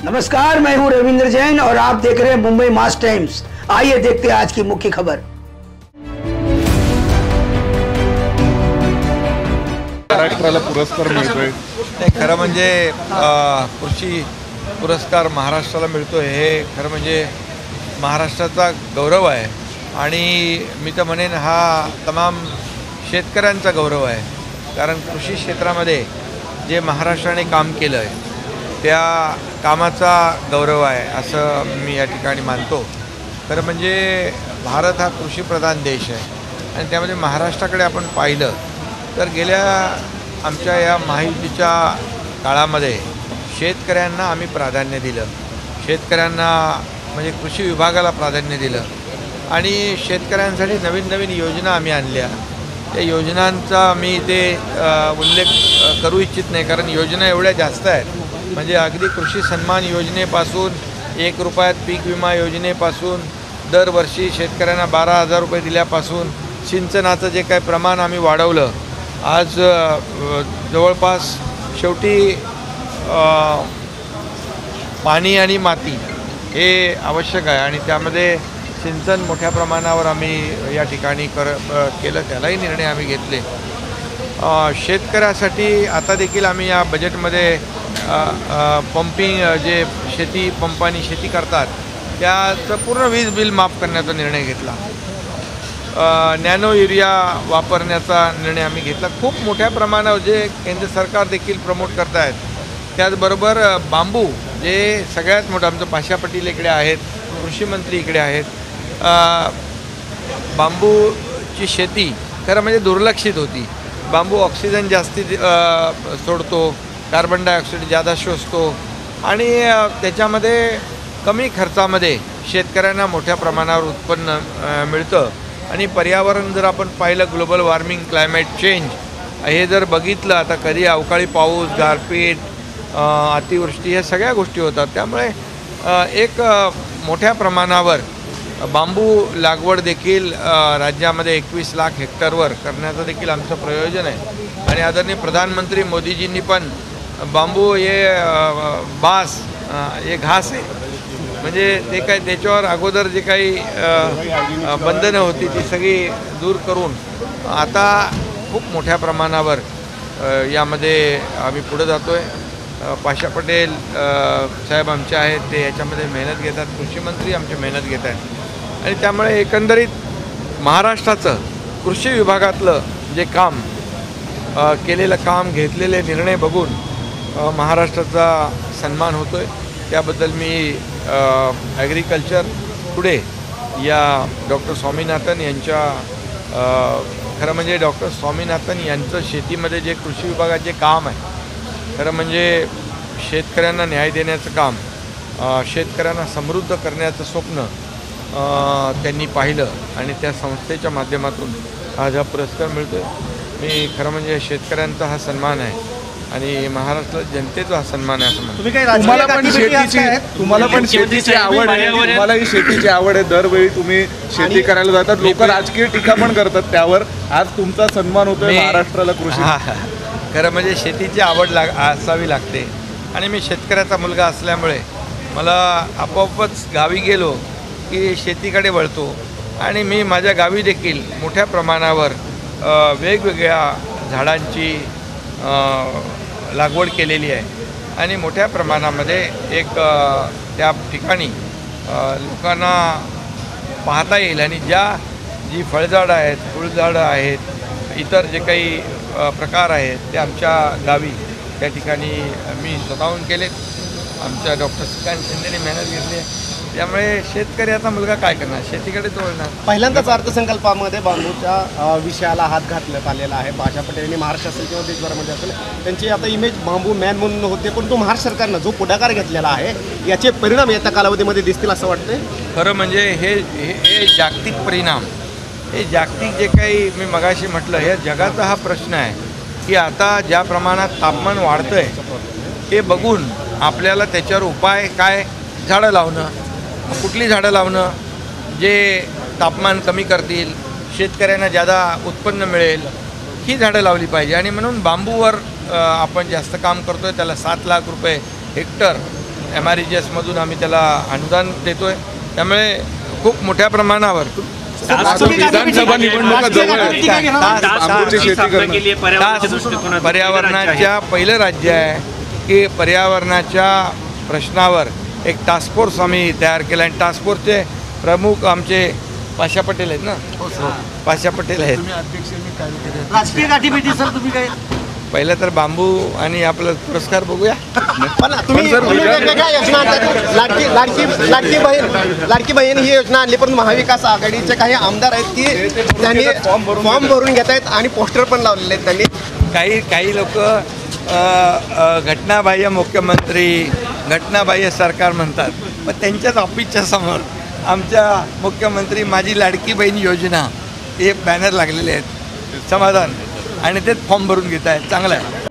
नमस्कार, मैं हूं रविंद्र जैन और आप देख रहे हैं मुंबई मास टाइम्स। आइए देखते हैं आज की मुख्य खबर। महाराष्ट्राला पुरस्कार मिळतोय। खरं म्हणजे कृषी पुरस्कार महाराष्ट्राला मिळतोय हे खरं म्हणजे महाराष्ट्राचा गौरव आहे आणि मी तर म्हणेन हा तमाम शेतकऱ्यांचा गौरव आहे। कारण कृषी क्षेत्रामध्ये जे महाराष्ट्राने काम केलं आहे त्या कामाचा गौरव आहे असं मी या ठिकाणी मानतो। खरं म्हणजे भारत हा कृषीप्रधान देश आहे आणि त्यामध्ये महाराष्ट्राकडे आपण पाहिलं तर गेल्या आमच्या या महायुतीच्या काळामध्ये शेतकऱ्यांना आम्ही प्राधान्य दिलं, शेतकऱ्यांना म्हणजे कृषी विभागाला प्राधान्य दिलं आणि शेतकऱ्यांसाठी नवीन नवीन योजना आम्ही आणल्या। त्या योजनांचा मी इथे उल्लेख करू इच्छित नाही कारण योजना एवढ्या जास्त आहेत। म्हणजे अगदी कृषी सन्मान योजनेपासून 1 रुपयात पीक विमा योजनेपासून दरवर्षी शेतकऱ्यांना 12,000 रुपये दिल्यापासून सिंचनाचं जे काही प्रमाण आम्ही वाढवलं, आज जवळपास शेवटी पाणी आणि माती हे आवश्यक आहे आणि त्यामध्ये सिंचन मोठ्या प्रमाणावर आम्ही या ठिकाणी केलं, त्यालाही निर्णय आम्ही घेतले। शेतकऱ्यासाठी आता देखील आम्ही या बजेटमध्ये पंपिंग जे शेती पंपानी शेती करतात त्याचं पूर्ण वीज बिल माफ करण्याचा निर्णय घेतला। नॅनो युरिया वापरण्याचा निर्णय आम्ही घेतला। खूप मोठ्या प्रमाणावर जे केंद्र सरकार देखील प्रमोट करत आहेत, त्याचबरोबर बांबू जे सगळ्यात मोठं आमचं पाशा पटेल इकडे आहेत, कृषी मंत्री इकडे आहेत। बांबूची शेती खरं म्हणजे दुर्लक्षित होती। बांबू ऑक्सिजन जास्ती सोडतो, कार्बन डायऑक्साईड जादा शोषतो आणि त्याच्यामध्ये कमी खर्चामध्ये शेतकऱ्यांना मोठ्या प्रमाणावर उत्पन्न मिळतं आणि पर्यावरण जर आपण पाहिलं, ग्लोबल वॉर्मिंग, क्लायमेट चेंज हे जर बघितलं, आता कधी अवकाळी पाऊस, गारपीट, अतिवृष्टी या सगळ्या गोष्टी होतात। त्यामुळे एक मोठ्या प्रमाणावर बांबू लागवड देखील राज्यामध्ये 21 लाख हेक्टरवर करण्याचं देखील आमचं प्रयोजन आहे आणि आदरणीय प्रधानमंत्री मोदीजींनी पण बांबू हे बास हे घास आहे, म्हणजे ते काय त्याच्यावर अगोदर जे काही बंधनं होती ती सगळी दूर करून आता खूप मोठ्या प्रमाणावर यामध्ये आम्ही पुढे जातो आहे। पाशा पटेल साहेब आमचे आहेत, ते याच्यामध्ये मेहनत घेतात, कृषी मंत्री आमचे मेहनत घेत आहेत आणि त्यामुळे एकंदरीत महाराष्ट्राचं कृषी विभागातलं जे काम केलेलं काम, घेतलेले निर्णय बघून महाराष्ट्राचा सन्मान होतो आहे। त्याबद्दल मी ॲग्रिकल्चर टुडे या डॉक्टर स्वामीनाथन यांच्या खरं म्हणजे डॉक्टर स्वामीनाथन यांचं शेतीमध्ये जे कृषी विभागाचे काम आहे, खरं म्हणजे शेतकऱ्यांना न्याय देण्याचं काम, शेतकऱ्यांना समृद्ध करण्याचं स्वप्न त्यांनी पाहिलं आणि त्या संस्थेच्या माध्यमातून आज हा पुरस्कार मिळतो आहे। मी खरं म्हणजे शेतकऱ्यांचा हा सन्मान आहे आणि महाराष्ट्र जनतेचा हा सन्मान आहे असं म्हणतो। तुम्हाला पण शेतीची आवड आहे, तुम्हालाही शेतीची आवड आहे, दरवेळी तुम्ही शेती करायला जातात, लोक राजकीय टीका पण करतात त्यावर, आज तुमचा सन्मान होतोय महाराष्ट्राला कृषी। खरं म्हणजे शेतीची आवड असावी लागते आणि मी शेतकऱ्याचा मुलगा असल्यामुळे मला आपोआपच गावी गेलो की शेतीकडे वळतो आणि मी माझ्या गावी देखील मोठ्या प्रमाणावर वेगवेगळ्या झाडांची लागवड केलेली आहे आणि मोठ्या प्रमाणामध्ये एक त्या ठिकाणी लोकांना पाहता येईल आणि जी फळझाडं आहेत, फुलझाडं आहेत, इतर जे काही प्रकार आहेत ते आमच्या गावी त्या ठिकाणी मी स्वतःहून केलेत। आमच्या डॉक्टर श्रीकांत शिंदेने मेहनत घेतली आहे, त्यामुळे शेतकरी आता मुलगा काय करणार, शेतीकडे वळणार। पहिल्यांदाच अर्थसंकल्पामध्ये बांबूच्या विषयाला हात घातण्यात आलेला आहे। पाशा पटेलांनी महाराष्ट्र असेल किंवा देशभरामध्ये असेल त्यांची आता इमेज बांबू मॅन म्हणून होते, पण तो महाराष्ट्र सरकारनं जो पुढाकार घेतलेला आहे याचे परिणाम येत्या कालावधीमध्ये दिसतील असं वाटतंय। खरं म्हणजे हे जागतिक परिणाम, हे जागतिक जे काही मी मगाशी म्हटलं, हे जगाचा हा प्रश्न आहे की आता ज्या प्रमाणात तापमान वाढतं आहे हे बघून आपल्याला त्याच्यावर उपाय काय, झाडं लावणं, कुठली झाडं लावणं जे तापमान कमी करतील, शेतकऱ्यांना जादा उत्पन्न मिळेल, ही झाडं लावली पाहिजे। आणि म्हणून बांबूवर आपण जास्त काम करतो आहे, त्याला 7 लाख रुपये हेक्टर MREGS आम्ही त्याला अनुदान देतो आहे. त्यामुळे खूप मोठ्या प्रमाणावर विधानसभा निवडणुका जवळ आहेत. बांबूची शेती करणं पर्यावरणाच्या पहिलं राज्य आहे की पर्यावरणाच्या प्रश्नावर एक टास्क फोर्स आम्ही तयार केला आणि टास्क फोर्सचे प्रमुख आमचे पाशा पटेल आहेत ना. पाशा पटेल आहेत. राजकीय गाठीभेटी सर तुम्ही काय पहिलं तर बांबू आणि आपलं पुरस्कार बघूया. पण तुम्ही वेगवेगळ्या योजना आणतात. लाडकी बहीण ही योजना आणली, पण महाविकास आघाडीचे काही आमदार आहेत की त्यांनी फॉर्म भरून घेत आहेत आणि पोस्टर पण लावलेले आहेत त्यांनी. काही लोक घटनाबाह्य मुख्यमंत्री, घटनाबाह्य सरकार म्हणतात, पण त्यांच्याच ऑफिसच्या समोर आमच्या मुख्यमंत्री माझी लाडकी बहीण योजना हे बॅनर लागलेले आहेत. समाधान आणि तेच फॉर्म भरून घेत आहेत. चांगलं आहे.